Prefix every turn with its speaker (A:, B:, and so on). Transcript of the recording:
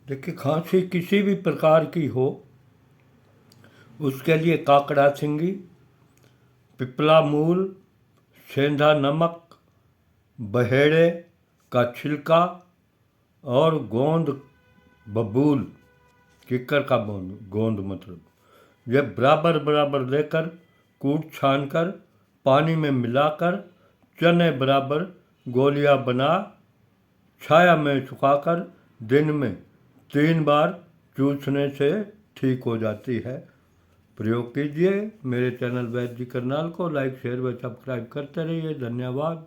A: देखिए, खांसी किसी भी प्रकार की हो, उसके लिए काकड़ा सिंगी, पिपला मूल, सेंधा नमक, बहेड़े का छिलका और गोंद बबूल, किक्कर का गोंद मतलब, यह बराबर बराबर लेकर कूट छान कर पानी में मिलाकर चने बराबर गोलियां बना छाया में सुखाकर दिन में 3 बार चूसने से ठीक हो जाती है। प्रयोग कीजिए। मेरे चैनल वैद्य जी करनाल को लाइक शेयर व सब्सक्राइब करते रहिए। धन्यवाद।